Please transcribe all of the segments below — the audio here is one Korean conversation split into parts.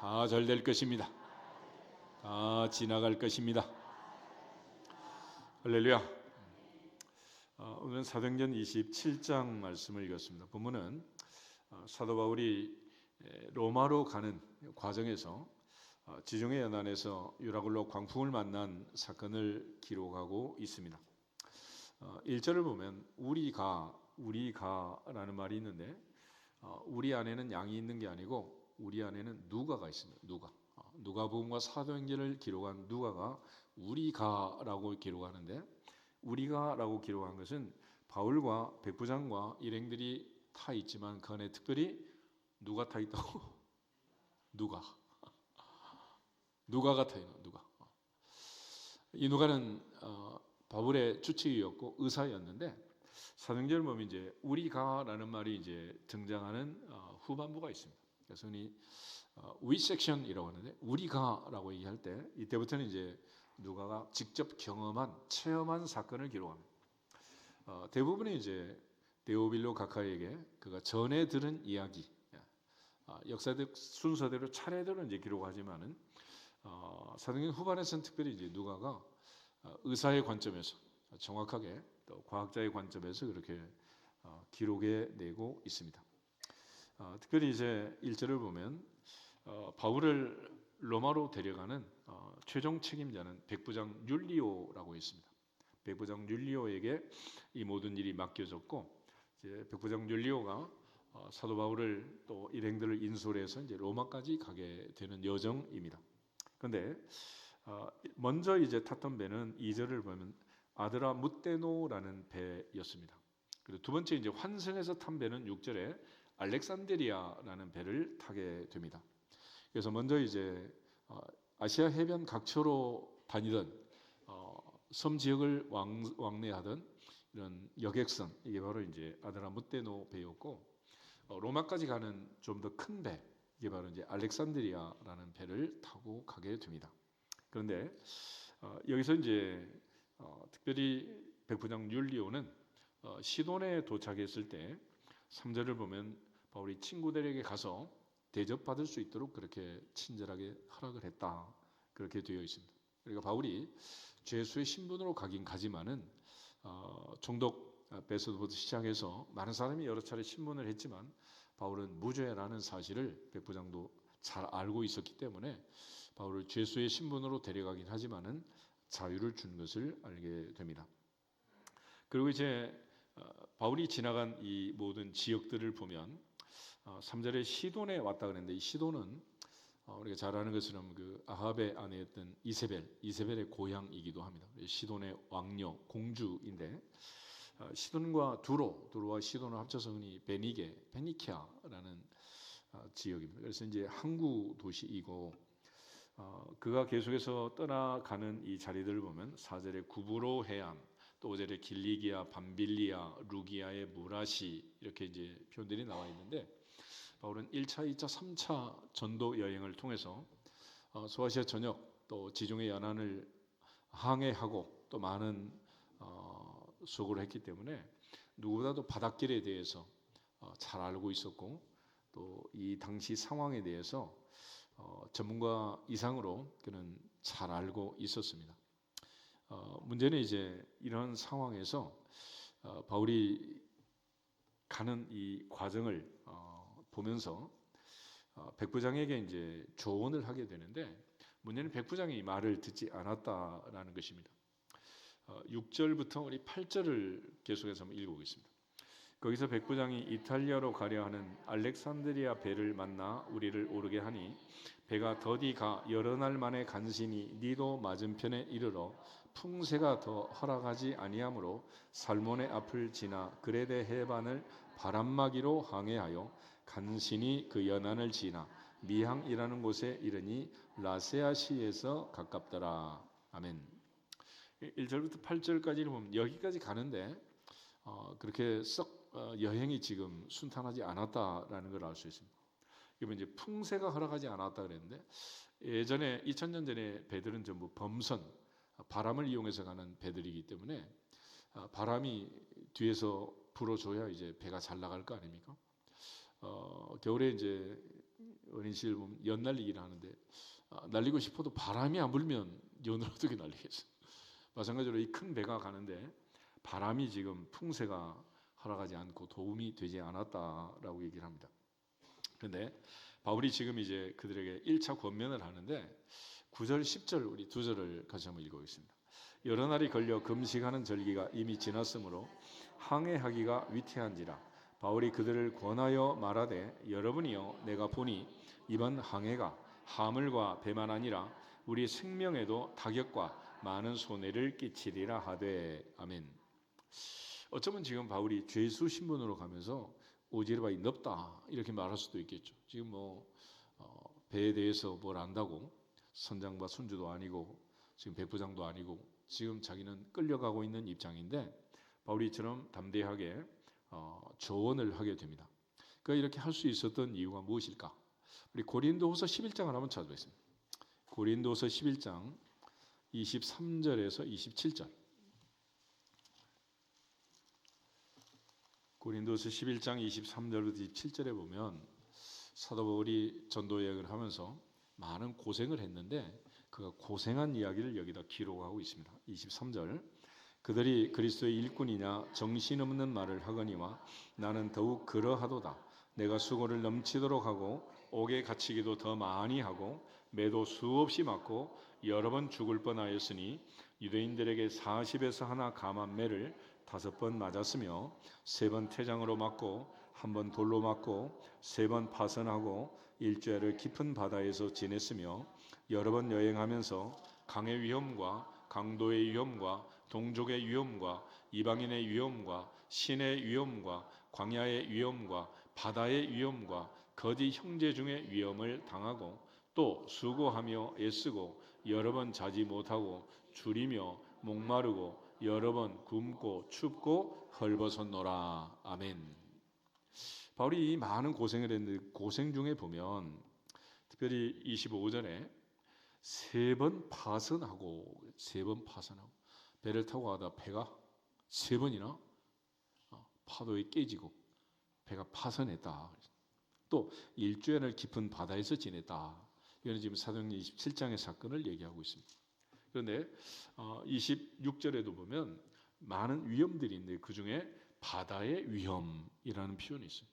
다 잘 될 것입니다. 다 지나갈 것입니다. 할렐루야. 오늘은 사도행전 27장 말씀을 읽었습니다. 본문은 사도 바울이 로마로 가는 과정에서 지중해 연안에서 유라굴로 광풍을 만난 사건을 기록하고 있습니다. 1절을 보면 우리가라는 말이 있는데 우리 안에는 양이 있는 게 아니고 우리 안에는 누가가 있습니다. 누가복음과 사도행전을 기록한 누가가 우리가라고 기록하는데, 우리가라고 기록한 것은 바울과 백부장과 일행들이 타 있지만 그 안에 특별히 누가 타 있다고? 누가가 타 있는 누가. 이 누가는 바울의 주치의였고 의사였는데, 사도행전을 보면 이제 우리가라는 말이 이제 등장하는 후반부가 있습니다. 그래서 we section이라고 하는데, 우리가라고 얘기할 때 이때부터는 이제 누가가 직접 경험한 체험한 사건을 기록합니다. 대부분은 이제 데오빌로 가카에게 그가 전에 들은 이야기, 역사적 순서대로 차례대로 이제 기록하지만은 사도행전 후반에서는 특별히 이제 누가가 의사의 관점에서 정확하게 또 과학자의 관점에서 그렇게 기록해 내고 있습니다. 특별히 이제 1절을 보면 바울을 로마로 데려가는 최종 책임자는 백부장 율리오라고 있습니다. 백부장 율리오에게 이 모든 일이 맡겨졌고, 이제 백부장 율리오가 사도 바울을 또 일행들을 인솔해서 이제 로마까지 가게 되는 여정입니다. 그런데 먼저 이제 탔던 배는 2절을 보면 아드라 무테노라는 배였습니다. 그리고 두 번째 이제 환승해서 탄 배는 6절에 알렉산드리아라는 배를 타게 됩니다. 그래서 먼저 이제 아시아 해변 각처로 다니던 섬 지역을 왕래하던 이런 여객선, 이게 바로 이제 아드라무테노 배였고, 로마까지 가는 좀 더 큰 배, 이게 바로 이제 알렉산드리아라는 배를 타고 가게 됩니다. 그런데 여기서 이제 특별히 백부장 율리오는 시돈에 도착했을 때 3절을 보면 바울이 친구들에게 가서 대접받을 수 있도록 그렇게 친절하게 허락을 했다, 그렇게 되어 있습니다. 그러니까 바울이 죄수의 신분으로 가긴 가지만은 총독 베스도부터 시작해서 많은 사람이 여러 차례 신문을 했지만 바울은 무죄라는 사실을 백부장도 잘 알고 있었기 때문에 바울을 죄수의 신분으로 데려가긴 하지만은 자유를 준 것을 알게 됩니다. 그리고 이제 바울이 지나간 이 모든 지역들을 보면 3절에 시돈에 왔다 그랬는데, 이 시돈은 우리가 잘 아는 것처럼 그 아합의 아내였던 이세벨의 고향이기도 합니다. 시돈의 왕녀 공주인데, 시돈과 두로와 시돈을 합쳐서 흔히 베니키아라는 지역입니다. 그래서 이제 항구 도시이고, 그가 계속해서 떠나가는 이 자리들을 보면 4절에 구브로 해안, 또 5절에 길리기아, 밤빌리아, 루기아의 무라시, 이렇게 이제 표현들이 나와 있는데, 바울은 1차, 2차, 3차 전도 여행을 통해서 소아시아 전역 또 지중해 연안을 항해하고 또 많은 수고를 했기 때문에 누구보다도 바닷길에 대해서 잘 알고 있었고, 또 이 당시 상황에 대해서 전문가 이상으로 그는 잘 알고 있었습니다. 문제는 이제 이런 상황에서 바울이 가는 이 과정을 보면서 백부장에게 이제 조언을 하게 되는데, 문제는 백부장이 이 말을 듣지 않았다라는 것입니다. 6절부터 우리 8절을 계속해서 한번 읽어보겠습니다. 거기서 백부장이 이탈리아로 가려 하는 알렉산드리아 배를 만나 우리를 오르게 하니, 배가 더디 가 여러 날 만에 간신히 니도 맞은편에 이르러 풍세가 더 허락하지 아니하므로 살몬의 앞을 지나 그레데 해반을 바람막이로 항해하여 간신히 그 연안을 지나 미항이라는 곳에 이르니 라세아시에서 가깝더라. 아멘. 1절부터 8절까지를 보면 여기까지 가는데 그렇게 썩 여행이 지금 순탄하지 않았다라는 걸 알 수 있습니다. 이번 이제 풍세가 허락하지 않았다 그랬는데, 예전에 2000년 전에 배들은 전부 범선, 바람을 이용해서 가는 배들이기 때문에 바람이 뒤에서 불어줘야 이제 배가 잘 나갈 거 아닙니까? 겨울에 이제 어린이실 보면 연 날리기를 하는데 날리고 싶어도 바람이 안 불면 연을 어떻게 날리겠어요? 마찬가지로 이 큰 배가 가는데 바람이 지금 풍세가 허락하지 않고 도움이 되지 않았다라고 얘기를 합니다. 그런데 바울이 지금 이제 그들에게 1차 권면을 하는데 9절 10절 우리 두 절을 같이 한번 읽어보겠습니다. 여러 날이 걸려 금식하는 절기가 이미 지났으므로 항해하기가 위태한지라 바울이 그들을 권하여 말하되 여러분이여 내가 보니 이번 항해가 하물과 배만 아니라 우리 생명에도 타격과 많은 손해를 끼치리라 하되 아멘. 어쩌면 지금 바울이 죄수 신분으로 가면서 오지르바이 넓다 이렇게 말할 수도 있겠죠. 지금 배에 대해서 뭘 안다고 선장과 선주도 아니고 지금 백부장도 아니고 지금 자기는 끌려가고 있는 입장인데 바울이 이처럼 담대하게 조언을 하게 됩니다. 그러니까 이렇게 할 수 있었던 이유가 무엇일까? 우리 고린도후서 11장을 한번 찾아보겠습니다. 고린도후서 11장 23절에서 27절. 고린도서 11장 23절부터 27절에 보면 사도 바울이 전도 여행을 하면서 많은 고생을 했는데 그가 고생한 이야기를 여기다 기록하고 있습니다. 23절 그들이 그리스도의 일꾼이냐 정신없는 말을 하거니와 나는 더욱 그러하도다. 내가 수고를 넘치도록 하고 옥에 갇히기도 더 많이 하고 매도 수없이 맞고 여러 번 죽을 뻔하였으니 유대인들에게 40에서 하나 감한 매를 5번 맞았으며 3번 태장으로 맞고 1번 돌로 맞고 3번 파선하고 일주일을 깊은 바다에서 지냈으며 여러 번 여행하면서 강의 위험과 강도의 위험과 동족의 위험과 이방인의 위험과 신의 위험과 광야의 위험과 바다의 위험과 거짓 형제 중의 위험을 당하고 또 수고하며 애쓰고 여러 번 자지 못하고 줄이며 목마르고 여러 번 굶고 춥고 헐벗었노라. 아멘. 바울이 많은 고생을 했는데 고생 중에 보면 특별히 25절에 3번 파선하고 배를 타고 가다 배가 3번이나 파도에 깨지고 배가 파선했다. 또 일주일을 깊은 바다에서 지냈다. 이거는 지금 사도행전 27장의 사건을 얘기하고 있습니다. 그런데 26절에도 보면 많은 위험들이 있는데 그 중에 바다의 위험이라는 표현이 있어요.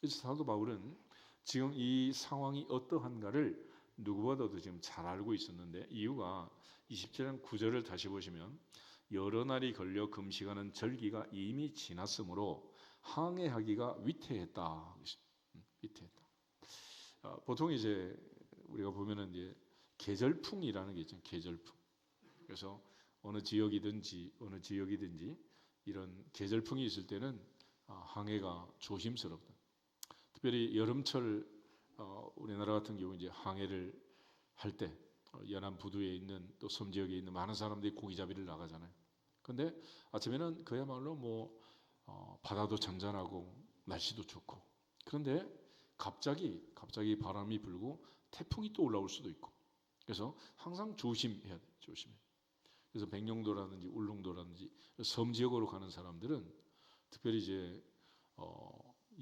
그래서 사도 바울은 지금 이 상황이 어떠한가를 누구보다도 지금 잘 알고 있었는데 이유가 27장 9절을 다시 보시면 여러 날이 걸려 금식하는 절기가 이미 지났으므로 항해하기가 위태했다. 위태했다. 보통 이제 우리가 보면은 이제 계절풍이라는 게 있잖아요. 계절풍. 그래서 어느 지역이든지 이런 계절풍이 있을 때는 항해가 조심스럽다. 특별히 여름철 우리나라 같은 경우 이제 항해를 할 때 연안 부두에 있는 또 섬 지역에 있는 많은 사람들이 고기잡이를 나가잖아요. 근데 아침에는 그야말로 바다도 잔잔하고 날씨도 좋고 그런데 갑자기 바람이 불고 태풍이 또 올라올 수도 있고 그래서 항상 조심해야 돼. 조심해. 그래서 백령도라든지 울릉도라든지 섬 지역으로 가는 사람들은 특별히 이제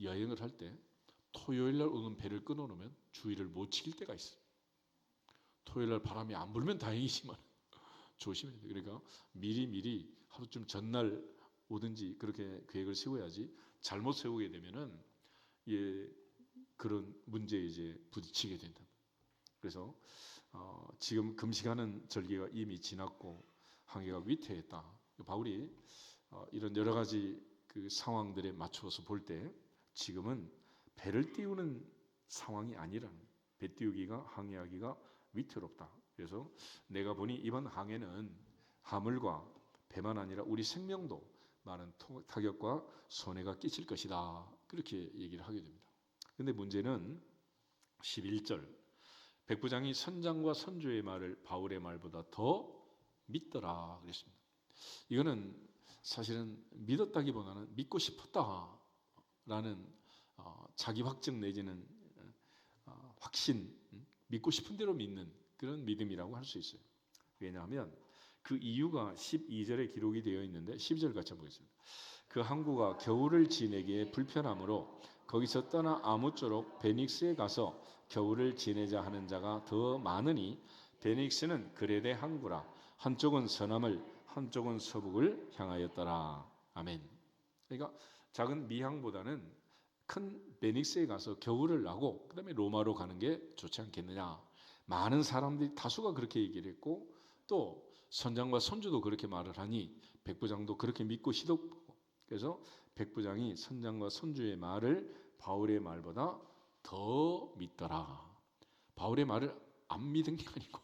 여행을 할 때 토요일 날 오는 배를 끊어놓으면 주의를 못 지킬 때가 있어요. 토요일 날 바람이 안 불면 다행이지만 조심해야 돼. 그러니까 미리 하루쯤 전날 오든지 그렇게 계획을 세워야지 잘못 세우게 되면은 그런 문제에 이제 부딪히게 된다. 그래서 지금 금식하는 절기가 이미 지났고 항해가 위태했다. 바울이 이런 여러 가지 그 상황들에 맞춰서 볼 때 지금은 배를 띄우는 상황이 아니라는 배 띄우기가 항해하기가 위태롭다. 그래서 내가 보니 이번 항해는 하물과 배만 아니라 우리 생명도 많은 타격과 손해가 끼칠 것이다. 그렇게 얘기를 하게 됩니다. 근데 문제는 11절 백부장이 선장과 선주의 말을 바울의 말보다 더 믿더라 그랬습니다. 이거는 사실은 믿었다기보다는 믿고 싶었다라는 자기 확증 내지는 확신, 믿고 싶은 대로 믿는 그런 믿음이라고 할 수 있어요. 왜냐하면 그 이유가 12절에 기록이 되어 있는데 12절 같이 보겠습니다. 그 항구가 겨울을 지내기에 불편하므로 거기서 떠나 아무쪼록 베닉스에 가서 겨울을 지내자 하는 자가 더 많으니 베닉스는 그레데 항구라. 한쪽은 서남을 한쪽은 서북을 향하였더라. 아멘. 그러니까 작은 미항보다는 큰 베닉스에 가서 겨울을 나고 그다음에 로마로 가는 게 좋지 않겠느냐. 많은 사람들이 다수가 그렇게 얘기를 했고 또 선장과 선주도 그렇게 말을 하니 백부장도 그렇게 믿고 시독하고 그래서 백부장이 선장과 선주의 말을 바울의 말보다 더 믿더라. 바울의 말을 안 믿은 게 아니고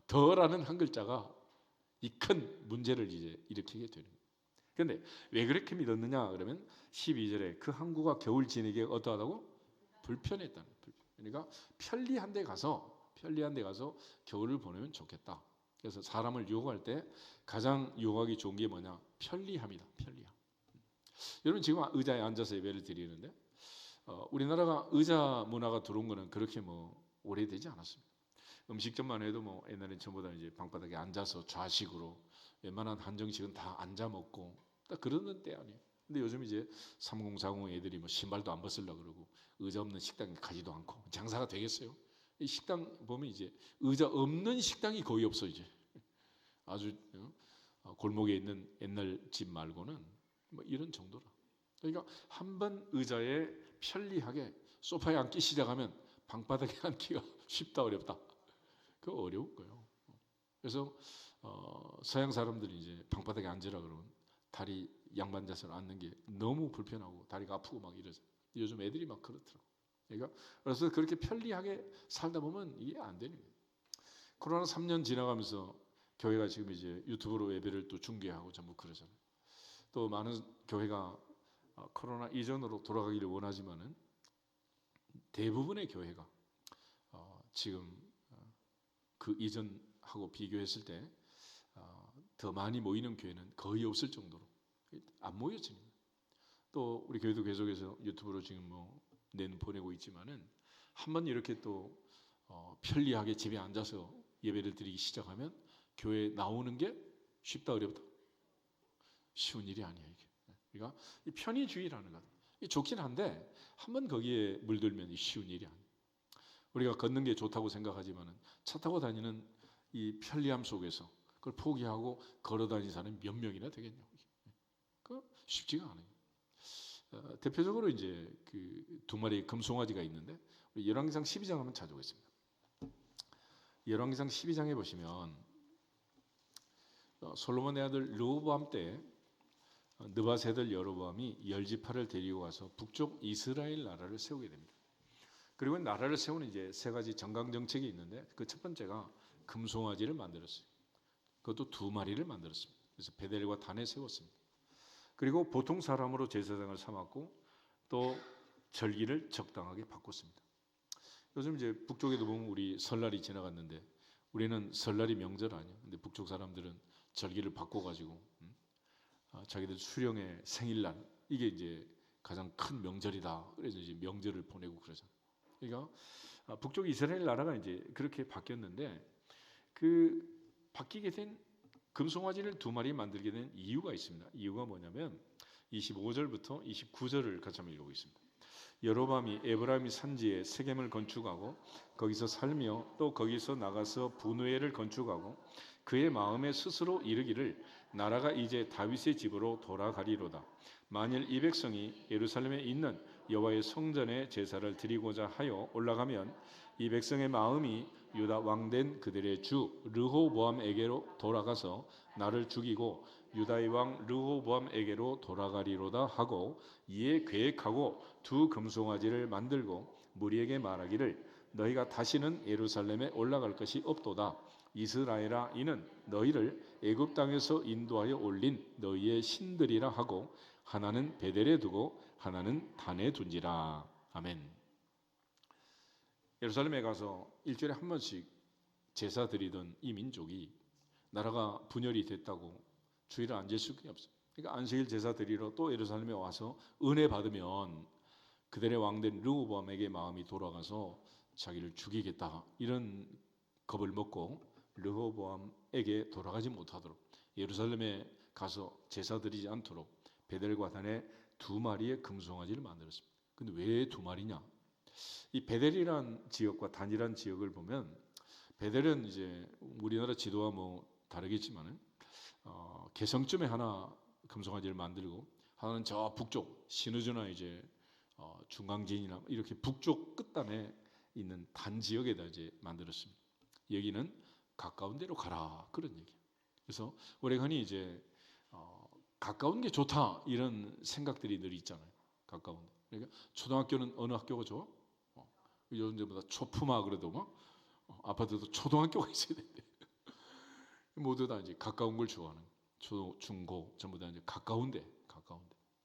더라는 한 글자가 이 큰 문제를 이제 일으키게 되는 거예요. 그런데 왜 그렇게 믿었느냐 그러면 12절에 그 항구가 겨울 지내기에 어떠하다고? 불편했다는 거예요. 그러니까 편리한 데 가서 겨울을 보내면 좋겠다. 그래서 사람을 유혹할 때 가장 유혹하기 좋은 게 뭐냐? 편리함이다. 편리함. 여러분 지금 의자에 앉아서 예배를 드리는데 우리나라가 의자 문화가 들어온 거는 그렇게 뭐 오래되지 않았습니다. 음식점만 해도 뭐 옛날엔 전부 다 이제 방바닥에 앉아서 좌식으로 웬만한 한정식은 다 앉아 먹고 딱 그러는 때 아니에요. 근데 요즘 이제 3040 애들이 뭐 신발도 안 벗으려고 그러고 의자 없는 식당에 가지도 않고 장사가 되겠어요? 이 식당 보면 이제 의자 없는 식당이 거의 없어 이제. 아주 골목에 있는 옛날 집 말고는 뭐 이런 정도라. 그러니까 한번 의자에 편리하게 소파에 앉기 시작하면 방바닥에 앉기가 쉽다 어렵다. 그 어려운 거예요. 그래서 서양 사람들이 이제 방바닥에 앉으라 그러면 다리 양반 자세로 앉는 게 너무 불편하고 다리가 아프고 막 이러죠. 요즘 애들이 막 그렇더라고. 그러니까 그래서 그렇게 편리하게 살다 보면 이게 안 되는 거예요. 코로나 3년 지나가면서 교회가 지금 이제 유튜브로 예배를 또 중계하고 전부 그러잖아요. 또 많은 교회가 코로나 이전으로 돌아가기를 원하지만은 대부분의 교회가 지금 그 이전하고 비교했을 때 더 많이 모이는 교회는 거의 없을 정도로 안 모여집니다. 또 우리 교회도 계속해서 유튜브로 지금 뭐 보내고 있지만은 한번 이렇게 또 편리하게 집에 앉아서 예배를 드리기 시작하면 교회 나오는 게 쉽다 어렵다? 쉬운 일이 아니에요 이게. 그러니까 이 편의주의라는 것, 이 좋긴 한데 한번 거기에 물들면 쉬운 일이 아니에요. 우리가 걷는 게 좋다고 생각하지만은 차 타고 다니는 이 편리함 속에서 그걸 포기하고 걸어 다니는 사람이 몇 명이나 되겠냐고. 그 쉽지가 않아요. 대표적으로 이제 그 두 마리의 금송아지가 있는데 우리 열왕기상 12장 한번 찾아보겠습니다. 열왕기상 12장에 보시면 솔로몬의 아들 르호보암 때 느밧의 아들 여로보암이 열지파를 데리고 와서 북쪽 이스라엘 나라를 세우게 됩니다. 그리고 나라를 세우는 이제 세 가지 정강 정책이 있는데 그 첫 번째가 금송아지를 만들었어요. 그것도 두 마리를 만들었습니다. 그래서 베델과 단에 세웠습니다. 그리고 보통 사람으로 제사장을 삼았고 또 절기를 적당하게 바꿨습니다. 요즘 이제 북쪽에도 보면 우리 설날이 지나갔는데 우리는 설날이 명절 아니에요. 근데 북쪽 사람들은 절기를 바꿔가지고 자기들 수령의 생일날 이게 이제 가장 큰 명절이다. 그래서 이제 명절을 보내고 그러잖아요. 그러니까 북쪽 이스라엘 나라가 이제 그렇게 바뀌었는데 그 바뀌게 된 금송아지를 두 마리 만들게 된 이유가 있습니다. 이유가 뭐냐면 25절부터 29절을 같이 한번 읽어보겠습니다. 여로밤이 에브라임 산지에 세겜을 건축하고 거기서 살며 또 거기서 나가서 분우엘을 건축하고 그의 마음에 스스로 이르기를 나라가 이제 다윗의 집으로 돌아가리로다. 만일 이 백성이 예루살렘에 있는 여호와의 성전에 제사를 드리고자 하여 올라가면 이 백성의 마음이 유다 왕된 그들의 주 르호보암에게로 돌아가서 나를 죽이고 유다의 왕 르호보암에게로 돌아가리로다 하고 이에 계획하고 두 금송아지를 만들고 무리에게 말하기를 너희가 다시는 예루살렘에 올라갈 것이 없도다. 이스라엘아 이는 너희를 애굽 땅에서 인도하여 올린 너희의 신들이라 하고 하나는 베델에 두고 하나는 단에 둔지라. 아멘. 예루살렘에 가서 일주일에 한 번씩 제사 드리던 이 민족이 나라가 분열이 됐다고 주일을 안 지을 수가 없어요. 그러니까 안식일 제사 드리러 또 예루살렘에 와서 은혜 받으면 그들의 왕된 르호보암에게 마음이 돌아가서 자기를 죽이겠다 이런 겁을 먹고 르호보암에게 돌아가지 못하도록 예루살렘에 가서 제사 드리지 않도록 베델과 단에 두 마리의 금송아지를 만들었습니다. 근데 왜 두 마리냐? 이 베델이란 지역과 단이란 지역을 보면 베델은 이제 우리나라 지도와 뭐 다르겠지만은 개성쯤에 하나 금송아지를 만들고 하나는 저 북쪽 신우주나 이제 중강진이나 이렇게 북쪽 끝단에 있는 단 지역에다 이제 만들었습니다. 여기는 가까운 데로 가라 그런 얘기. 그래서 오레간이 이제 가까운 게 좋다 이런 생각들이 늘 있잖아요. 가까운 데. 그러니까 초등학교는 어느 학교가 좋아? 요즘 데보다 초품화 그래도 뭐 아파트도 초등학교가 있어야 되는데 모두 다 이제 가까운 걸 좋아하는 초, 중, 고 전부 다 이제 가까운데.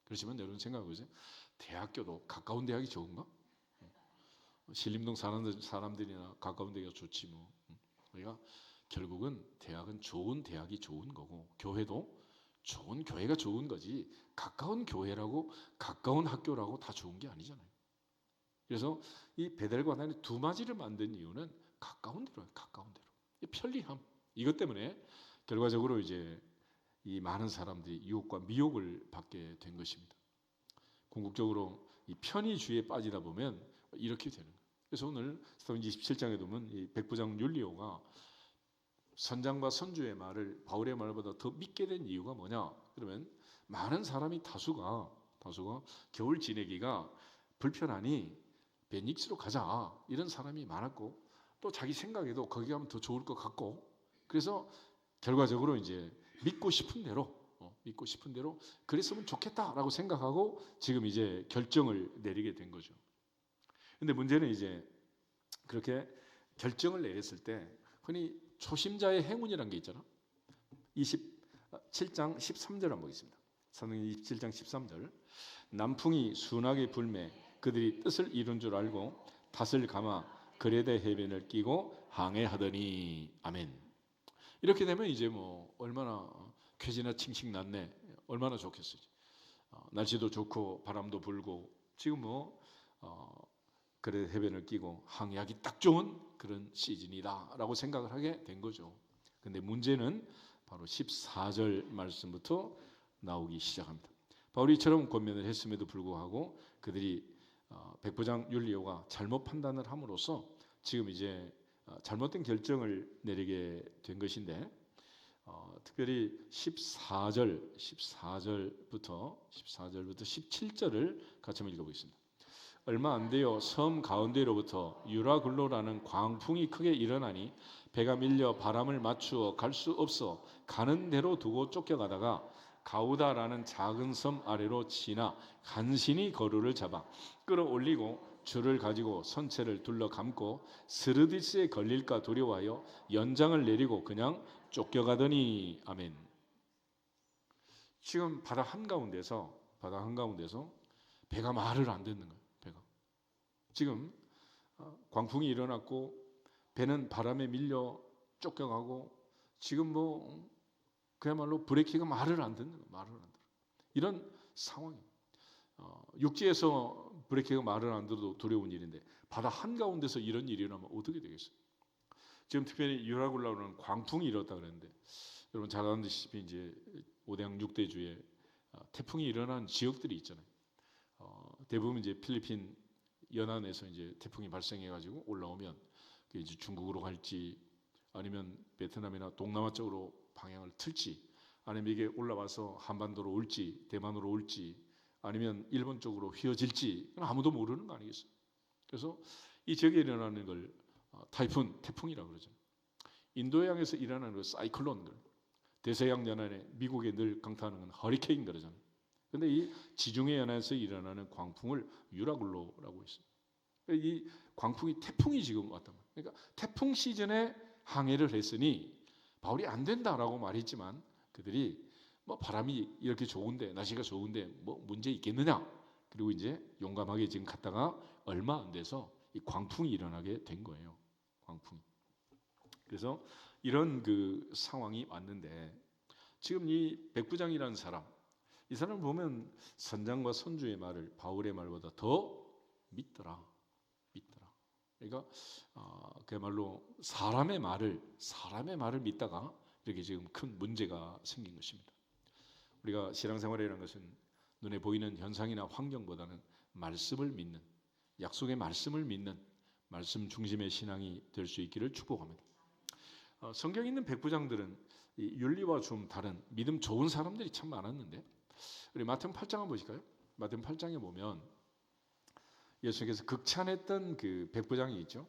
그렇지만 여러분 생각해 보세요. 대학교도 가까운 대학이 좋은가? 신림동 사람들이나 가까운 데가 좋지 뭐. 우리가 결국은 대학은 좋은 대학이 좋은 거고 교회도 좋은 교회가 좋은 거지 가까운 교회라고 가까운 학교라고 다 좋은 게 아니잖아요. 그래서 이 베델과 단의 두 마지를 만든 이유는 가까운 데로요. 가까운 데로. 편리함. 이것 때문에 결과적으로 이제 이 많은 사람들이 유혹과 미혹을 받게 된 것입니다. 궁극적으로 이 편의주의에 빠지다 보면 이렇게 되는 거예요. 그래서 오늘 사도행전 27장에 보면 이 백부장 율리오가 선장과 선주의 말을 바울의 말보다 더 믿게 된 이유가 뭐냐? 그러면 많은 사람이 다수가 겨울 지내기가 불편하니 베닉스로 가자 이런 사람이 많았고 또 자기 생각에도 거기 가면 더 좋을 것 같고 그래서 결과적으로 이제 믿고 싶은 대로 그랬으면 좋겠다라고 생각하고 지금 이제 결정을 내리게 된 거죠. 근데 문제는 이제 그렇게 결정을 내렸을 때 흔히 초심자의 행운이라는 게 있잖아. 27장 13절 한번 보겠습니다. 사도행전 27장 13절. 남풍이 순하게 불매 그들이 뜻을 이룬 줄 알고 닷을 감아 그레데 해변을 끼고 항해하더니 아멘. 이렇게 되면 이제 뭐 얼마나 쾌지나 칭칭 났네. 얼마나 좋겠어요. 날씨도 좋고 바람도 불고 지금 뭐 그레데 해변을 끼고 항해하기 딱 좋은 그런 시즌이다라고 생각을 하게 된 거죠. 근데 문제는 바로 14절 말씀부터 나오기 시작합니다. 바울이 이처럼 권면을 했음에도 불구하고 그들이 백부장 율리오가 잘못 판단을 함으로써 지금 이제 잘못된 결정을 내리게 된 것인데 특별히 14절부터 17절을 같이 한번 읽어보겠습니다. 얼마 안 돼요. 섬 가운데로부터 유라굴로라는 광풍이 크게 일어나니 배가 밀려 바람을 맞추어 갈 수 없어 가는 대로 두고 쫓겨가다가 가우다라는 작은 섬 아래로 지나 간신히 거루를 잡아 끌어올리고 줄을 가지고 선체를 둘러 감고 스르디스에 걸릴까 두려워하여 연장을 내리고 그냥 쫓겨가더니 아멘. 지금 바다 한가운데서 배가 말을 안 듣는 거예요. 배가 지금 광풍이 일어났고 배는 바람에 밀려 쫓겨가고 지금 뭐 그야말로 브레이크가 말을 안 듣는 거예요. 말을 안 들어. 이런 상황이에요. 육지에서 브레이크가 말을 안 들어도 두려운 일인데 바다 한가운데서 이런 일이 일어나면 어떻게 되겠어요? 지금 특별히 유라굴라는 광풍이 일었다 그랬는데 여러분 잘 아시다시피 이제 5대양 6대주에 태풍이 일어난 지역들이 있잖아요. 대부분 이제 필리핀 연안에서 이제 태풍이 발생해가지고 올라오면 이제 중국으로 갈지 아니면 베트남이나 동남아 쪽으로 방향을 틀지 아니면 이게 올라와서 한반도로 올지 대만으로 올지 아니면 일본 쪽으로 휘어질지 아무도 모르는 거 아니겠어요? 그래서 이 지역에 일어나는 걸 태풍이라고 그러죠. 인도양에서 일어나는 걸 사이클론, 대서양 연안에 미국에 늘 강타하는 건 허리케인 그러잖아요. 그런데 이 지중해 연안에서 일어나는 광풍을 유라굴로라고 했어요. 이 광풍이 태풍이 지금 왔단 말이에요. 그러니까 태풍 시즌에 항해를 했으니 바울이 안 된다라고 말했지만 그들이 뭐 바람이 이렇게 좋은데 날씨가 좋은데 뭐 문제 있겠느냐? 그리고 이제 용감하게 지금 갔다가 얼마 안 돼서 이 광풍이 일어나게 된 거예요. 광풍. 그래서 이런 그 상황이 왔는데 지금 이 백부장이라는 사람, 이 사람을 보면 선장과 선주의 말을 바울의 말보다 더 믿더라. 그러니까 그야말로 사람의 말을 믿다가 이렇게 지금 큰 문제가 생긴 것입니다. 우리가 신앙생활이라는 것은 눈에 보이는 현상이나 환경보다는 말씀을 믿는, 약속의 말씀을 믿는 말씀 중심의 신앙이 될 수 있기를 축복합니다. 성경에 있는 백부장들은 이 윤리와 좀 다른 믿음 좋은 사람들이 참 많았는데, 우리 마태복음 8장 한번 보실까요? 마태복음 8장에 보면 예수님께서 극찬했던 그 백부장이 있죠.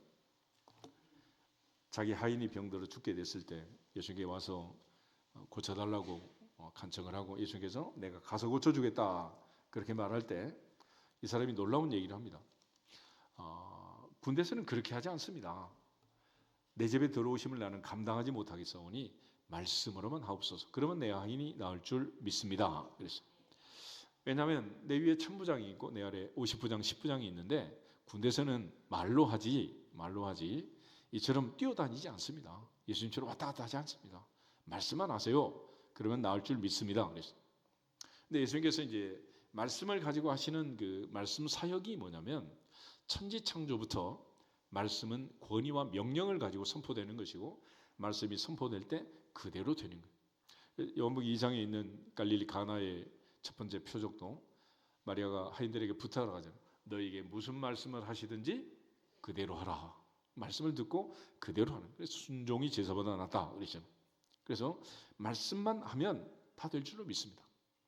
자기 하인이 병들어 죽게 됐을 때 예수님께 와서 고쳐달라고 간청을 하고, 예수님께서 내가 가서 고쳐주겠다 그렇게 말할 때 이 사람이 놀라운 얘기를 합니다. 군대에서는 그렇게 하지 않습니다. 내 집에 들어오심을 나는 감당하지 못하겠사오니 말씀으로만 하옵소서. 그러면 내 하인이 나을 줄 믿습니다. 그랬어요. 왜냐하면 내 위에 천부장이 있고 내 아래 50부장, 10부장이 있는데 군대에서는 말로 하지 이처럼 뛰어다니지 않습니다. 예수님처럼 왔다 갔다 하지 않습니다. 말씀만 하세요. 그러면 나을 줄 믿습니다. 그랬어요. 근데 예수님께서 이제 말씀을 가지고 하시는 그 말씀 사역이 뭐냐면, 천지 창조부터 말씀은 권위와 명령을 가지고 선포되는 것이고, 말씀이 선포될 때 그대로 되는 거예요. 요한복음 2장에 있는 갈릴리 가나의 첫 번째 표적도 마리아가 하인들에게 부탁을 하잖아요. 너에게 무슨 말씀을 하시든지 그대로 하라. 말씀을 듣고 그대로 하는. 그래서 순종이 제사보다 낫다 그랬잖아요. 그래서 말씀만 하면 다 될 줄로 믿습니다.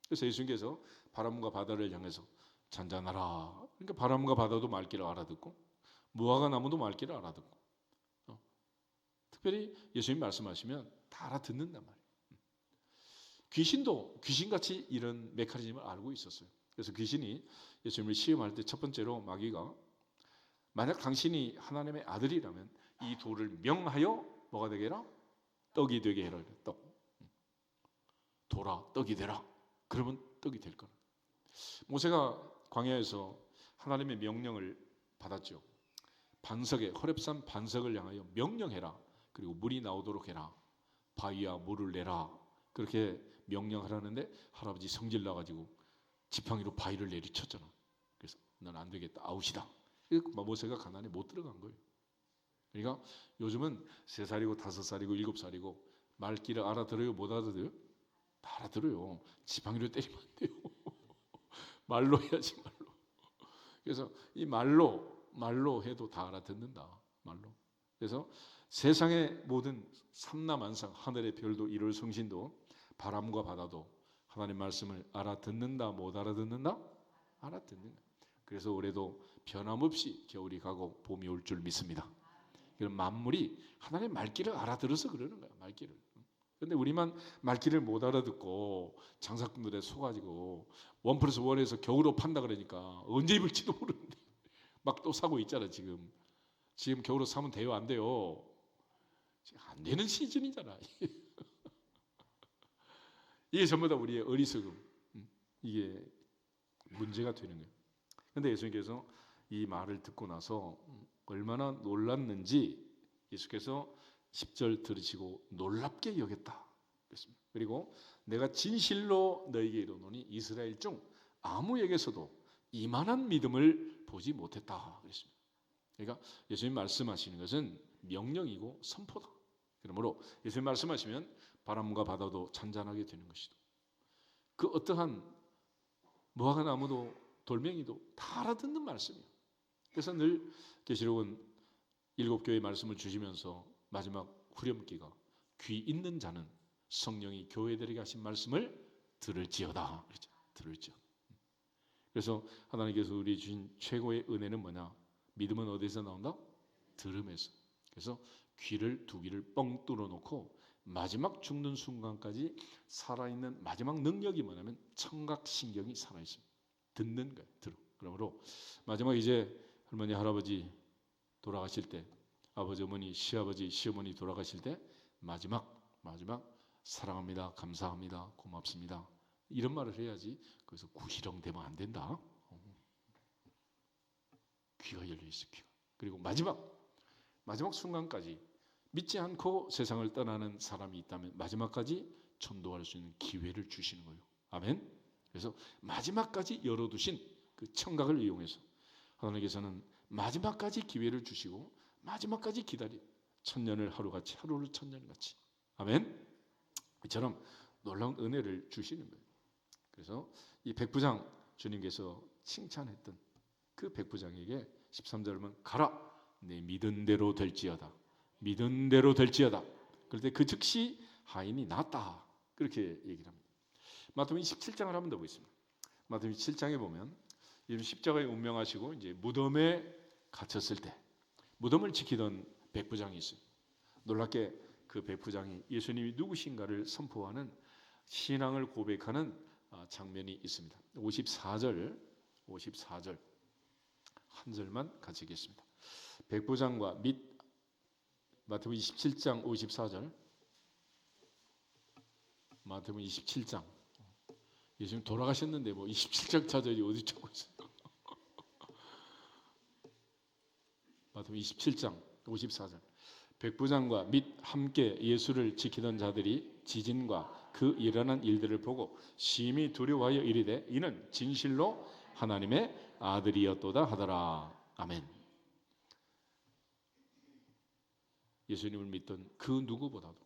그래서 예수님께서 바람과 바다를 향해서 잔잔하라. 그러니까 바람과 바다도 말귀를 알아듣고 무화과 나무도 말귀를 알아듣고, 특별히 예수님 말씀하시면 다 알아듣는단 말이에요. 귀신도 귀신같이 이런 메커니즘을 알고 있었어요. 그래서 귀신이 예수님을 시험할 때 첫 번째로 마귀가, 만약 당신이 하나님의 아들이라면 이 돌을 명하여 뭐가 되게 해라? 떡이 되게 해라. 떡. 돌아 떡이 되라. 그러면 떡이 될 거라. 모세가 광야에서 하나님의 명령을 받았죠. 반석에, 호렙산 반석을 향하여 명령해라. 그리고 물이 나오도록 해라. 바위와 물을 내라. 그렇게 명령하라는데 할아버지 성질 나가지고 지팡이로 바위를 내리쳤잖아. 그래서 넌 안 되겠다. 아웃이다. 모세가 가나안에 못 들어간 거예요. 그러니까 요즘은 3살이고 5살이고 7살이고 말귀를 알아들어요? 못 알아들어요? 다 알아들어요. 지팡이로 때리면 안 돼요. 말로 해야지, 말로. 그래서 이 말로 해도 다 알아듣는다. 말로. 그래서 세상의 모든 삼라만상, 하늘의 별도, 일월 성신도, 바람과 바다도 하나님 말씀을 알아듣는다, 못 알아듣는다? 알아듣는다. 그래서 올해도 변함없이 겨울이 가고 봄이 올 줄 믿습니다. 그럼 만물이 하나님의 말귀를 알아들어서 그러는 거야, 말귀를. 근데 우리만 말귀를 못 알아듣고 장사꾼들에 속아지고 1+1에서 겨울옷 판다 그러니까 언제 입을지도 모르는데 막 또 사고 있잖아. 지금 겨울옷 사면 돼요, 안 돼요? 지금 안 되는 시즌이잖아. 이게 전부 다 우리의 어리석음, 이게 문제가 되는 거예요. 그런데 예수님께서 이 말을 듣고 나서 얼마나 놀랐는지 예수께서 10절 들으시고 놀랍게 여겼다 그랬습니다. 그리고 내가 진실로 너에게 이르노니 이스라엘 중 아무에게서도 이만한 믿음을 보지 못했다 그랬습니다. 그러니까 예수님 말씀하시는 것은 명령이고 선포다. 그러므로 예수님 말씀하시면 바람과 바다도 잔잔하게 되는 것이다. 그 어떠한 무화과 나무도 돌멩이도 다 알아듣는 말씀이에요. 그래서 늘 계시록은 7교회 말씀을 주시면서 마지막 후렴기가 귀 있는 자는 성령이 교회들에게 하신 말씀을 들을지어다. 그렇죠? 들을지어다. 그래서 하나님께서 우리 주신 최고의 은혜는 뭐냐? 믿음은 어디서 나온다? 들음에서. 그래서 두 귀를 뻥 뚫어놓고 마지막 죽는 순간까지 살아있는 마지막 능력이 뭐냐면 청각신경이 살아있습니다. 듣는 거예요. 들어. 그러므로 마지막 이제 할머니 할아버지 돌아가실 때, 아버지 어머니 시아버지 시어머니 돌아가실 때 마지막 사랑합니다, 감사합니다, 고맙습니다 이런 말을 해야지. 그래서 구시렁 되면 안 된다. 귀가 열려 있어, 귀가. 그리고 마지막 순간까지 믿지 않고 세상을 떠나는 사람이 있다면 마지막까지 전도할 수 있는 기회를 주시는 거예요. 아멘. 그래서 마지막까지 열어두신 그 청각을 이용해서 하나님께서는 마지막까지 기회를 주시고 마지막까지 기다리, 천년을 하루같이, 하루를 천년같이. 아멘. 이처럼 놀라운 은혜를 주시는 거예요. 그래서 이 백부장 주님께서 칭찬했던 그 백부장에게 13절 보면 가라 내 믿은 대로 될지어다. 믿은 대로 될지어다. 그럴 때 그 즉시 하인이 낫다. 그렇게 얘기를 합니다. 마태복음 27장을 한번 더 보겠습니다. 마태복음 7장에 보면 십자가에 운명하시고 이제 무덤에 갇혔을 때 무덤을 지키던 백부장이 있어요. 놀랍게 그 백부장이 예수님이 누구신가를 선포하는 신앙을 고백하는 장면이 있습니다. 54절 한 절만 같이 읽겠습니다. 백부장과 및 마태복음 27장 54절 마태복음 27장 예수님 돌아가셨는데 뭐 27장 차절이 어디 적고 있어요. 마태복음 27장 54절 백부장과 및 함께 예수를 지키던 자들이 지진과 그 일어난 일들을 보고 심히 두려워하여 이르되 이는 진실로 하나님의 아들이었도다 하더라. 아멘. 예수님을 믿던 그 누구보다도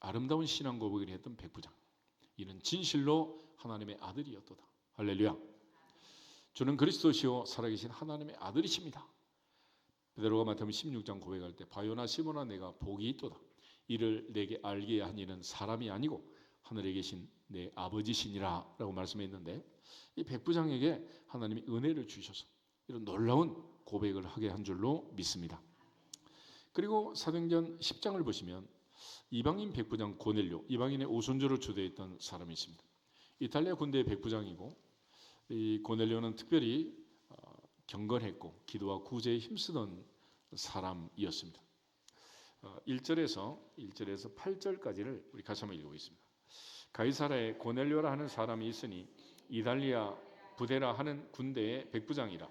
아름다운 신앙 고백을 했던 백부장, 이는 진실로 하나님의 아들이었도다. 할렐루야. 주는 그리스도시요 살아계신 하나님의 아들이십니다. 베드로가 마태복음 16장 고백할 때 바요나 시몬아 내가 복이 있도다. 이를 내게 알게 한 이는 사람이 아니고 하늘에 계신 내 아버지시니라 라고 말씀했는데, 이 백부장에게 하나님이 은혜를 주셔서 이런 놀라운 고백을 하게 한 줄로 믿습니다. 그리고 사도행전 10장을 보시면 이방인 백부장 고넬료, 이방인의 오순절을 주도했던 사람이 있습니다. 이탈리아 군대의 백부장이고, 이 고넬료는 특별히 경건했고 기도와 구제에 힘쓰던 사람이었습니다. 1절에서 8절까지를 우리 같이 한번 읽어보겠습니다. 가이사라에 고넬료라 하는 사람이 있으니 이달리아 부데라 하는 군대의 백부장이라.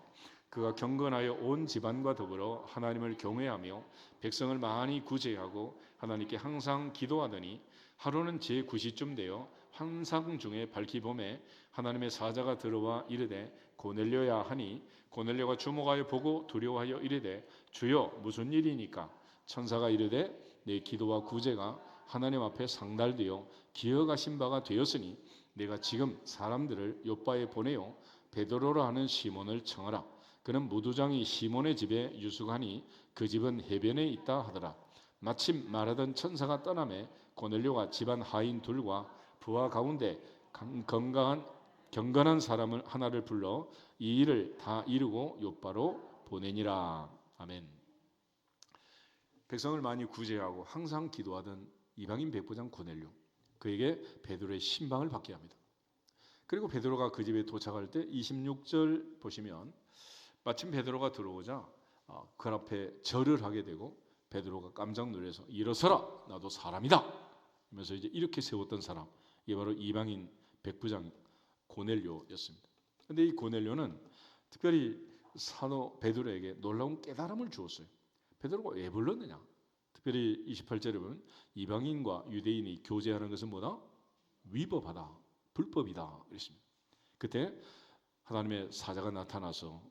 그가 경건하여 온 집안과 더불어 하나님을 경외하며 백성을 많이 구제하고 하나님께 항상 기도하더니 하루는 제9시쯤 되어 환상 중에 밝히 봄에 하나님의 사자가 들어와 이르되 고넬료야 하니 고넬료가 주목하여 보고 두려워하여 이르되 주여 무슨 일이니까? 천사가 이르되 내 기도와 구제가 하나님 앞에 상달되어 기억하신 바가 되었으니 내가 지금 사람들을 요바에 보내어 베드로라 하는 시몬을 청하라. 그는 무두장이 시몬의 집에 유숙하니 그 집은 해변에 있다 하더라. 마침 말하던 천사가 떠나매 고넬료가 집안 하인 둘과 부하 가운데 경건한 사람을 하나를 불러 이 일을 다 이루고 요바로 보내니라. 아멘. 백성을 많이 구제하고 항상 기도하던 이방인 백부장 고넬료, 그에게 베드로의 신방을 받게 합니다. 그리고 베드로가 그 집에 도착할 때 26절 보시면 마침 베드로가 들어오자 그 앞에 절을 하게 되고 베드로가 깜짝 놀라서 일어서라 나도 사람이다 하면서 이제 이렇게 세웠던 사람, 이게 바로 이방인 백부장 고넬료였습니다. 그런데 이 고넬료는 특별히 사도 베드로에게 놀라운 깨달음을 주었어요. 베드로가 왜 불렀느냐? 특별히 28절에 보면 이방인과 유대인이 교제하는 것은 뭐다? 위법하다, 불법이다 그랬습니다. 그때 하나님의 사자가 나타나서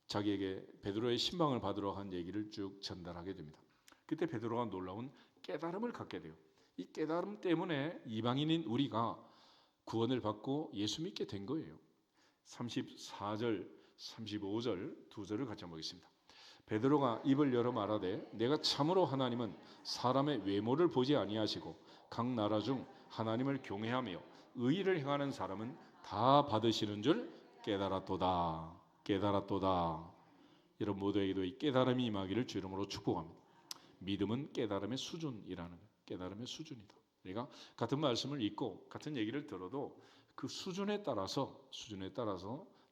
자기에게 베드로의 신방을 받으러 한 얘기를 쭉 전달하게 됩니다. 그때 베드로가 놀라운 깨달음을 갖게 돼요. 이 깨달음 때문에 이방인인 우리가 구원을 받고 예수 믿게 된 거예요. 34절, 35절 두 절을 같이 한번 보겠습니다. 베드로가 입을 열어 말하되 내가 참으로 하나님은 사람의 외모를 보지 아니하시고 각 나라 중 하나님을 경외하며 의를 행하는 사람은 다 받으시는 줄 깨달았도다. 여러분 모두에게도 이 깨달음이 임하기를 주 이름으로 축복합니다. 믿음은 깨달음의 수준이라는 거예요. 깨달음의 수준이다. 우리가 같은 말씀을 읽고 같은 얘기를 들어도 그 수준에 따라서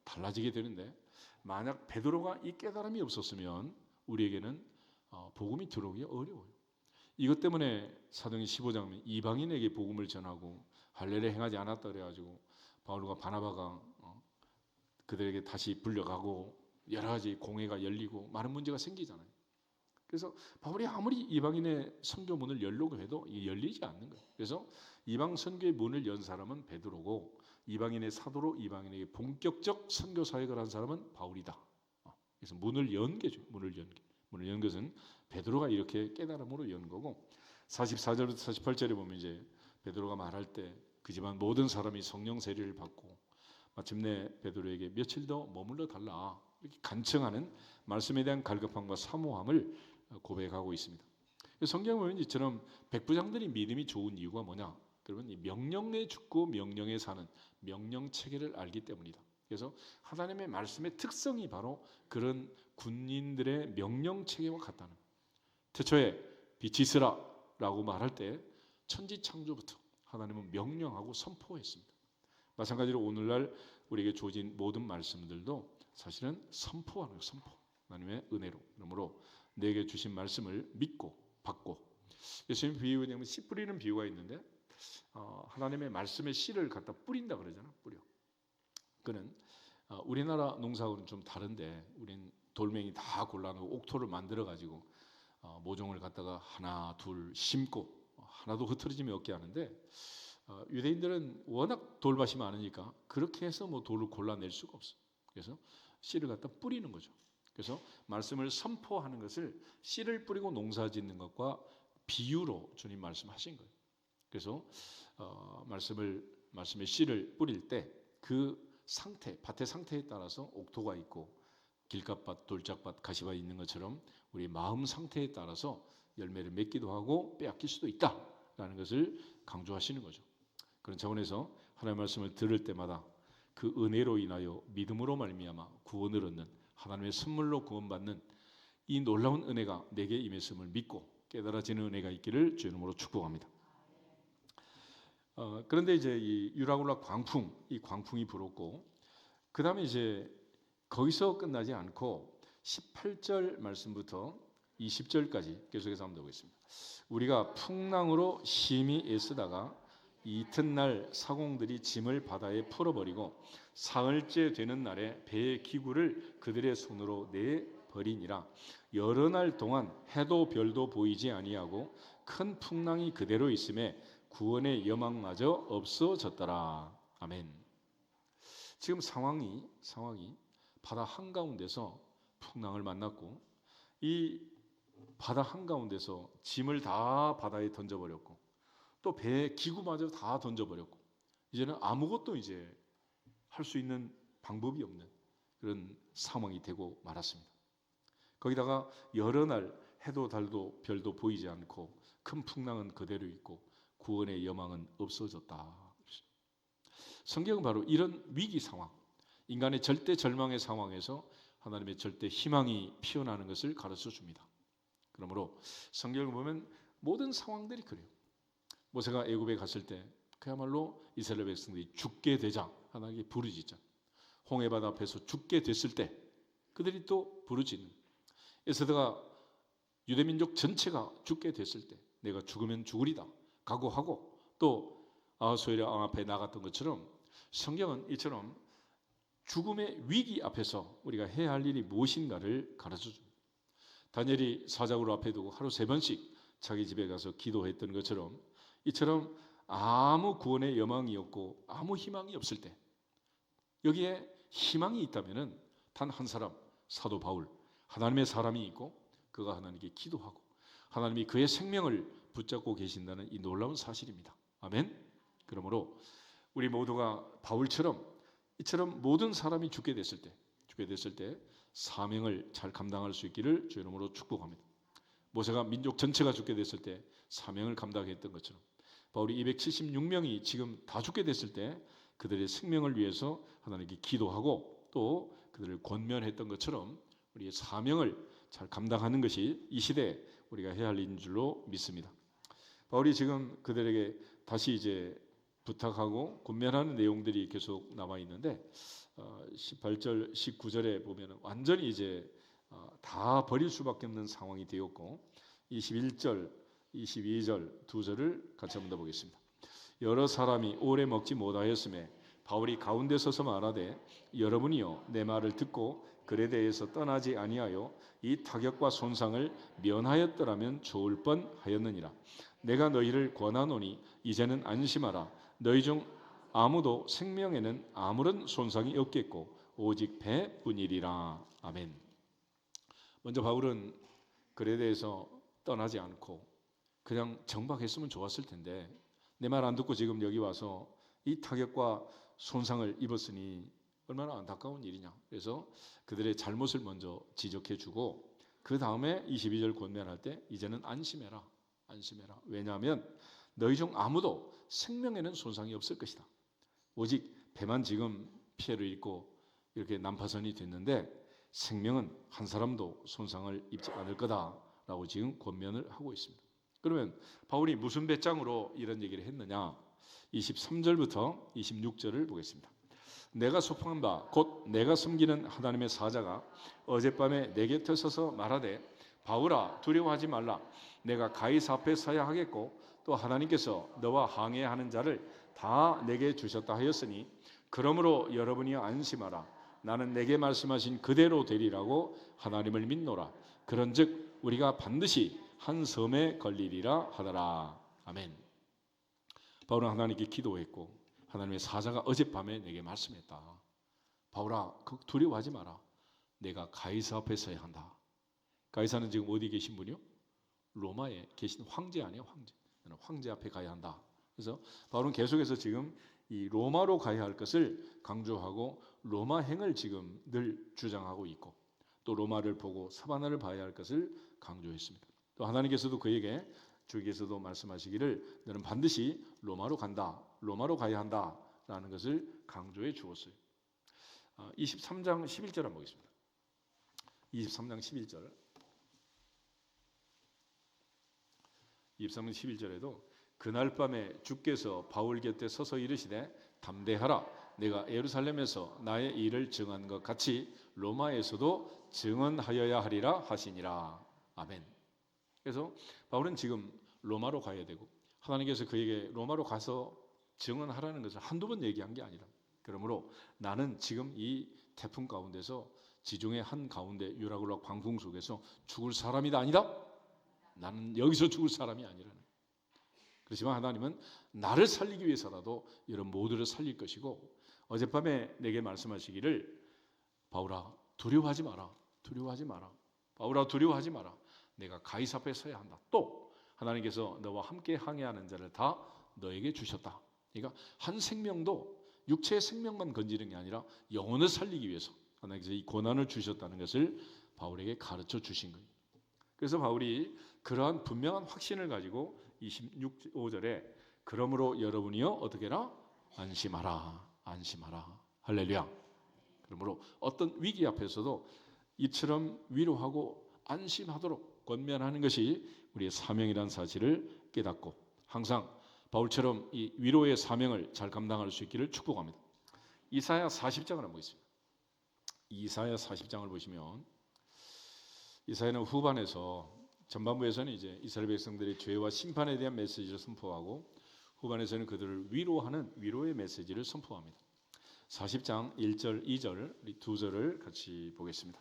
달라지게 되는데, 만약 베드로가 이 깨달음이 없었으면 우리에게는 복음이 들어오기 어려워요. 이것 때문에 사도행전 15장에 이방인에게 복음을 전하고 할례를 행하지 않았다 그래가지고 바울과 바나바가 그들에게 다시 불려가고 여러 가지 공회가 열리고 많은 문제가 생기잖아요. 그래서 바울이 아무리 이방인의 선교문을 열려고 해도 열리지 않는 거예요. 그래서 이방 선교의 문을 연 사람은 베드로고 이방인의 사도로 이방인에게 본격적 선교 사역을 한 사람은 바울이다. 그래서 문을 연 게죠. 문을 연 것은 베드로가 이렇게 깨달음으로 연 거고, 44절부터 48절에 보면 이제 베드로가 말할 때 그 집안 모든 사람이 성령 세례를 받고 마침내 베드로에게 며칠 더 머물러 달라 이렇게 간청하는 말씀에 대한 갈급함과 사모함을 고백하고 있습니다. 성경을 보면 이처럼 백부장들이 믿음이 좋은 이유가 뭐냐? 그러면 이 명령에 죽고 명령에 사는 명령 체계를 알기 때문이다. 그래서 하나님의 말씀의 특성이 바로 그런 군인들의 명령 체계와 같다는 거예요. 태초에 빛이 있으라라고 말할 때 천지 창조부터 하나님은 명령하고 선포했습니다. 마찬가지로 오늘날 우리에게 주어진 모든 말씀들도 사실은 선포하는 거예요. 선포. 하나님의 은혜로. 그러므로 내게 주신 말씀을 믿고 받고. 예수님 비유에 씨 뿌리는 비유가 있는데 하나님의 말씀의 씨를 갖다 뿌린다 그러잖아. 뿌려. 그는 우리나라 농사하고는 좀 다른데 우린 돌멩이 다 골라놓고 옥토를 만들어 가지고 모종을 갖다가 하나 둘 심고 하나도 흐트러짐이 없게 하는데 유대인들은 워낙 돌밭이 많으니까 그렇게 해서 뭐 돌을 골라낼 수가 없어. 그래서 씨를 갖다 뿌리는 거죠. 그래서 말씀을 선포하는 것을 씨를 뿌리고 농사짓는 것과 비유로 주님 말씀하신 거예요. 그래서 말씀의 씨를 뿌릴 때 그 상태, 밭의 상태에 따라서 옥토가 있고 길갓밭, 돌짝밭, 가시밭이 있는 것처럼 우리 마음 상태에 따라서 열매를 맺기도 하고 빼앗길 수도 있다라는 것을 강조하시는 거죠. 그런 차원에서 하나님의 말씀을 들을 때마다 그 은혜로 인하여 믿음으로 말미암아 구원을 얻는 하나님의 선물로 구원받는 이 놀라운 은혜가 내게 임했음을 믿고 깨달아지는 은혜가 있기를 주의 이름으로 축복합니다. 그런데 이제 이 유라굴라 광풍, 이 광풍이 불었고 그 다음에 이제 거기서 끝나지 않고 18절 말씀부터 20절까지 계속해서 한번 보겠습니다. 우리가 풍랑으로 심히 애쓰다가 이튿날 사공들이 짐을 바다에 풀어버리고 사흘째 되는 날에 배의 기구를 그들의 손으로 내버리니라. 여러 날 동안 해도 별도 보이지 아니하고 큰 풍랑이 그대로 있음에 구원의 여망마저 없어졌더라. 아멘. 지금 상황이 바다 한가운데서 풍랑을 만났고 이 바다 한가운데서 짐을 다 바다에 던져버렸고 또 배의 기구마저 다 던져버렸고 이제는 아무것도 이제 할 수 있는 방법이 없는 그런 상황이 되고 말았습니다. 거기다가 여러 날 해도 달도 별도 보이지 않고 큰 풍랑은 그대로 있고 구원의 여망은 없어졌다. 성경은 바로 이런 위기 상황, 인간의 절대 절망의 상황에서 하나님의 절대 희망이 피어나는 것을 가르쳐 줍니다. 그러므로 성경을 보면 모든 상황들이 그래요. 모세가 애굽에 갔을 때 그야말로 이스라엘 백성들이 죽게 되자 하나님께 부르짖자. 홍해바다 앞에서 죽게 됐을 때 그들이 또 부르짖는. 에스더가 유대민족 전체가 죽게 됐을 때 내가 죽으면 죽으리다 각오하고 또 아하수에르 왕 앞에 나갔던 것처럼 성경은 이처럼 죽음의 위기 앞에서 우리가 해야 할 일이 무엇인가를 가르쳐 줍니다. 다니엘이 사자굴 앞에 두고 하루 3번씩 자기 집에 가서 기도했던 것처럼 이처럼 아무 구원의 여망이 없고 아무 희망이 없을 때 여기에 희망이 있다면 단 한 사람 사도 바울 하나님의 사람이 있고 그가 하나님께 기도하고 하나님이 그의 생명을 붙잡고 계신다는 이 놀라운 사실입니다. 아멘. 그러므로 우리 모두가 바울처럼 이처럼 모든 사람이 죽게 됐을 때 사명을 잘 감당할 수 있기를 주의 이름으로 축복합니다. 모세가 민족 전체가 죽게 됐을 때 사명을 감당했던 것처럼 바울이 276명이 지금 다 죽게 됐을 때 그들의 생명을 위해서 하나님께 기도하고 또 그들을 권면했던 것처럼 우리의 사명을 잘 감당하는 것이 이 시대에 우리가 해야 할 일인 줄로 믿습니다. 바울이 지금 그들에게 다시 이제 부탁하고 권면하는 내용들이 계속 남아 있는데 18절, 19절에 보면 완전히 이제 다 버릴 수밖에 없는 상황이 되었고 21절, 22절 두 절을 같이 한번 더 보겠습니다. 여러 사람이 오래 먹지 못하였음에 바울이 가운데 서서 말하되 여러분이요 내 말을 듣고 그레데에서 떠나지 아니하여 이 타격과 손상을 면하였더라면 좋을 뻔하였느니라. 내가 너희를 권하노니 이제는 안심하라. 너희 중 아무도 생명에는 아무런 손상이 없겠고 오직 배뿐이리라. 아멘. 먼저 바울은 그레데에서 떠나지 않고 그냥 정박했으면 좋았을 텐데 내 말 안 듣고 지금 여기 와서 이 타격과 손상을 입었으니 얼마나 안타까운 일이냐. 그래서 그들의 잘못을 먼저 지적해주고 그 다음에 22절 권면할 때 이제는 안심해라. 안심해라. 왜냐하면 너희 중 아무도 생명에는 손상이 없을 것이다. 오직 배만 지금 피해를 입고 이렇게 난파선이 됐는데 생명은 한 사람도 손상을 입지 않을 거다라고 지금 권면을 하고 있습니다. 그러면 바울이 무슨 배짱으로 이런 얘기를 했느냐? 23절부터 26절을 보겠습니다. 내가 소풍한 바 곧 내가 섬기는 하나님의 사자가 어젯밤에 내 곁에 서서 말하되 바울아 두려워하지 말라. 내가 가이사 앞에 서야 하겠고 또 하나님께서 너와 항해하는 자를 다 내게 주셨다 하였으니 그러므로 여러분이 안심하라. 나는 내게 말씀하신 그대로 되리라고 하나님을 믿노라. 그런즉 우리가 반드시 한 섬에 걸리리라 하더라. 아멘. 바울은 하나님께 기도했고 하나님의 사자가 어젯밤에 내게 말씀했다. 바울아 두려워하지 마라. 내가 가이사 앞에 서야 한다. 가이사는 지금 어디 계신 분이요? 로마에 계신 황제 아니에요? 황제. 황제 앞에 가야 한다. 그래서 바울은 계속해서 지금 이 로마로 가야 할 것을 강조하고 로마행을 지금 늘 주장하고 있고 또 로마를 보고 사바나를 봐야 할 것을 강조했습니다. 또 하나님께서도 그에게 주께서도 말씀하시기를 너는 반드시 로마로 간다. 로마로 가야 한다라는 것을 강조해 주었어요. 23장 11절 한번 보겠습니다. 23장 11절. 23장 11절에도 그날 밤에 주께서 바울 곁에 서서 이르시되 담대하라. 내가 예루살렘에서 나의 일을 증한 것 같이 로마에서도 증언하여야 하리라 하시니라. 아멘. 그래서 바울은 지금 로마로 가야 되고 하나님께서 그에게 로마로 가서 증언하라는 것을 한두 번 얘기한 게 아니다. 그러므로 나는 지금 이 태풍 가운데서 지중해 한 가운데 유라굴라 광풍 속에서 죽을 사람이다 아니다. 나는 여기서 죽을 사람이 아니라는. 그렇지만 하나님은 나를 살리기 위해서라도 이런 모두를 살릴 것이고 어젯밤에 내게 말씀하시기를 바울아 두려워하지 마라. 두려워하지 마라. 바울아 두려워하지 마라. 내가 가이사 앞에 서야 한다. 또 하나님께서 너와 함께 항해하는 자를 다 너에게 주셨다. 그러니까 한 생명도 육체의 생명만 건지는 게 아니라 영혼을 살리기 위해서 하나님께서 이 고난을 주셨다는 것을 바울에게 가르쳐 주신 거예요. 그래서 바울이 그러한 분명한 확신을 가지고 26절에 그러므로 여러분이요 어떻게 해라? 안심하라. 안심하라. 할렐루야. 그러므로 어떤 위기 앞에서도 이처럼 위로하고 안심하도록 권면하는 것이 우리의 사명이라는 사실을 깨닫고 항상 바울처럼 이 위로의 사명을 잘 감당할 수 있기를 축복합니다. 이사야 40장을 한번 보겠습니다. 이사야 40장을 보시면 이사야는 후반에서 전반부에서는 이제 이스라엘 백성들의 죄와 심판에 대한 메시지를 선포하고 후반에서는 그들을 위로하는 위로의 메시지를 선포합니다. 40장 1절 2절 우리 두 절을 같이 보겠습니다.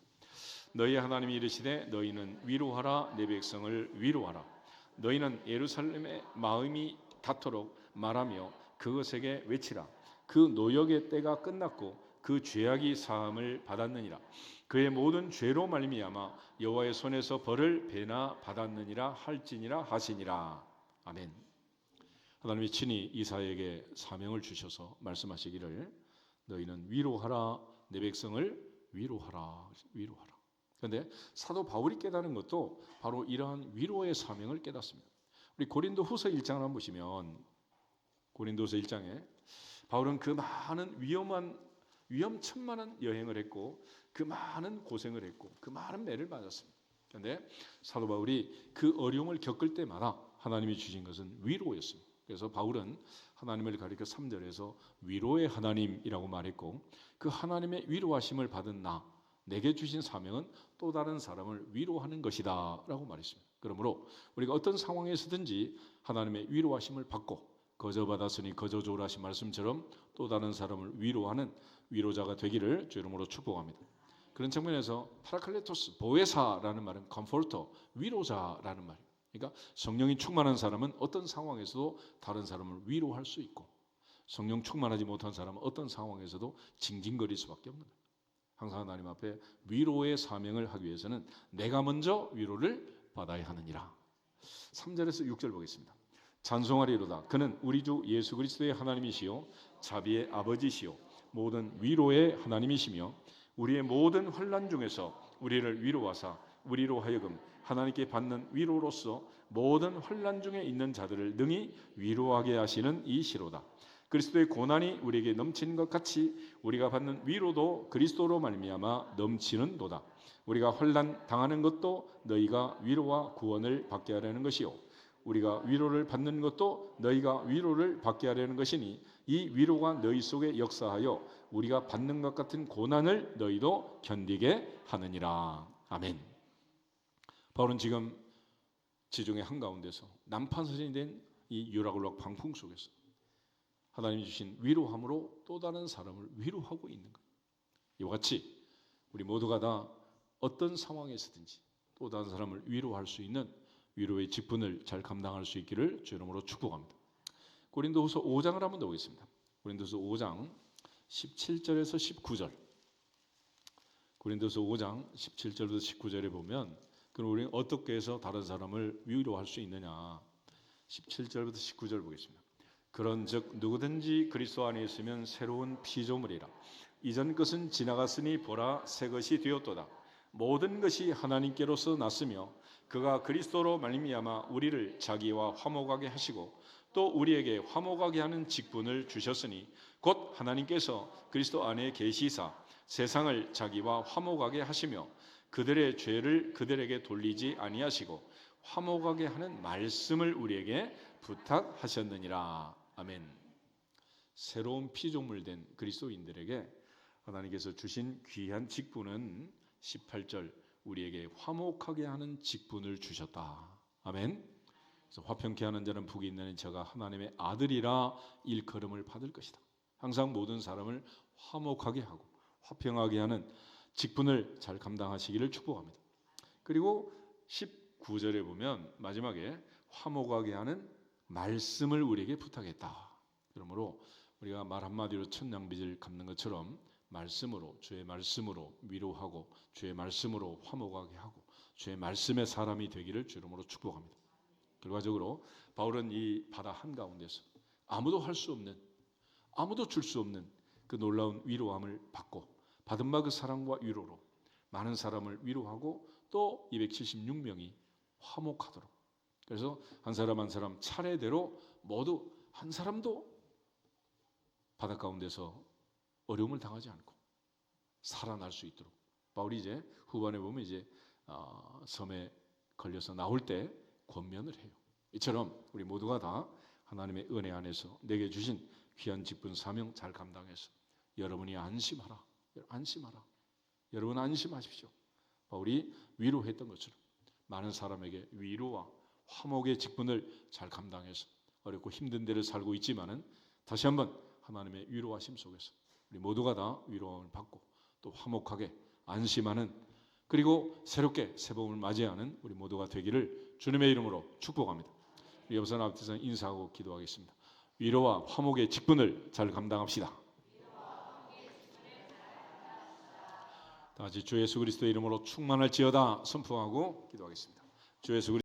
너희 하나님이 이르시되 너희는 위로하라 내 백성을 위로하라. 너희는 예루살렘의 마음이 닿도록 말하며 그것에게 외치라. 그 노역의 때가 끝났고 그 죄악이 사함을 받았느니라. 그의 모든 죄로 말미암아 여호와의 손에서 벌을 배나 받았느니라 할지니라 하시니라. 아멘. 하나님이 친히 이사야에게 사명을 주셔서 말씀하시기를 너희는 위로하라 내 백성을 위로하라. 위로하라. 그런데 사도 바울이 깨달은 것도 바로 이러한 위로의 사명을 깨닫습니다. 우리 고린도후서 1장을 한번 보시면 고린도서 1장에 바울은 그 많은 위험천만한 여행을 했고 그 많은 고생을 했고 그 많은 매를 맞았습니다. 그런데 사도 바울이 그 어려움을 겪을 때마다 하나님이 주신 것은 위로였습니다. 그래서 바울은 하나님을 가리켜 3절에서 위로의 하나님이라고 말했고 그 하나님의 위로하심을 받은 내게 주신 사명은 또 다른 사람을 위로하는 것이다 라고 말했습니다. 그러므로 우리가 어떤 상황에서든지 하나님의 위로하심을 받고 거저받았으니 거저주라 하신 말씀처럼 또 다른 사람을 위로하는 위로자가 되기를 주 이름으로 축복합니다. 그런 측면에서 파라클레토스, 보혜사라는 말은 컴포터, 위로자라는 말이에요. 그러니까 성령이 충만한 사람은 어떤 상황에서도 다른 사람을 위로할 수 있고 성령 충만하지 못한 사람은 어떤 상황에서도 징징거릴 수밖에 없는 거예요. 항상 하나님 앞에 위로의 사명을 하기 위해서는 내가 먼저 위로를 받아야 하느니라. 3절에서 6절 보겠습니다. 찬송하리로다. 그는 우리 주 예수 그리스도의 하나님이시요 자비의 아버지시요 모든 위로의 하나님이시며 우리의 모든 환난 중에서 우리를 위로하사 우리로 하여금 하나님께 받는 위로로서 모든 환난 중에 있는 자들을 능히 위로하게 하시는 이시로다. 그리스도의 고난이 우리에게 넘치는 것 같이 우리가 받는 위로도 그리스도로 말미암아 넘치는도다. 우리가 환난 당하는 것도 너희가 위로와 구원을 받게 하려는 것이요 우리가 위로를 받는 것도 너희가 위로를 받게 하려는 것이니 이 위로가 너희 속에 역사하여 우리가 받는 것 같은 고난을 너희도 견디게 하느니라. 아멘. 바울은 지금 지중해 한가운데서 난판선이 된 이 유라굴락 방풍 속에서 하나님이 주신 위로함으로 또 다른 사람을 위로하고 있는 거예요. 이와 같이 우리 모두가 다 어떤 상황에서든지 또 다른 사람을 위로할 수 있는 위로의 직분을 잘 감당할 수 있기를 주 이름으로 축복합니다. 고린도후서 5장을 한번 더 보겠습니다. 고린도후서 5장 17절에서 19절. 고린도후서 5장 17절부터 19절에 보면 그럼 우리는 어떻게 해서 다른 사람을 위로할 수 있느냐. 17절부터 19절 보겠습니다. 그런즉 누구든지 그리스도 안에 있으면 새로운 피조물이라. 이전 것은 지나갔으니 보라 새 것이 되었도다. 모든 것이 하나님께로서 났으며 그가 그리스도로 말미암아 우리를 자기와 화목하게 하시고 또 우리에게 화목하게 하는 직분을 주셨으니 곧 하나님께서 그리스도 안에 계시사 세상을 자기와 화목하게 하시며 그들의 죄를 그들에게 돌리지 아니하시고 화목하게 하는 말씀을 우리에게 부탁하셨느니라. 아멘. 새로운 피조물 된 그리스도인들에게 하나님께서 주신 귀한 직분은 18절 우리에게 화목하게 하는 직분을 주셨다. 아멘. 그래서 화평케 하는 자는 복이 있나니 저가 하나님의 아들이라 일컬음을 받을 것이다. 항상 모든 사람을 화목하게 하고 화평하게 하는 직분을 잘 감당하시기를 축복합니다. 그리고 19절에 보면 마지막에 화목하게 하는 말씀을 우리에게 부탁했다. 그러므로 우리가 말 한마디로 천냥빚을 갚는 것처럼 말씀으로 주의 말씀으로 위로하고 주의 말씀으로 화목하게 하고 주의 말씀의 사람이 되기를 주 이름으로 축복합니다. 결과적으로 바울은 이 바다 한가운데서 아무도 할 수 없는 아무도 줄 수 없는 그 놀라운 위로함을 받고 받은 바 그 사랑과 위로로 많은 사람을 위로하고 또 276명이 화목하도록 그래서 한 사람 한 사람 차례대로 모두 한 사람도 바다 가운데서 어려움을 당하지 않고 살아날 수 있도록 바울이 이제 후반에 보면 이제 섬에 걸려서 나올 때 권면을 해요. 이처럼 우리 모두가 다 하나님의 은혜 안에서 내게 주신 귀한 직분 사명 잘 감당해서 여러분이 안심하라. 여러분 안심하십시오. 바울이 위로했던 것처럼 많은 사람에게 위로와 화목의 직분을 잘 감당해서 어렵고 힘든 데를 살고 있지만은 다시 한번 하나님의 위로하심 속에서 우리 모두가 다 위로함을 받고 또 화목하게 안심하는 그리고 새롭게 새봄을 맞이하는 우리 모두가 되기를 주님의 이름으로 축복합니다. 우리 옆선 앞에서 인사하고 기도하겠습니다. 위로와 화목의 직분을 잘 감당합시다. 다 같이 주 예수 그리스도의 이름으로 충만할지어다 선포하고 기도하겠습니다. 주 예수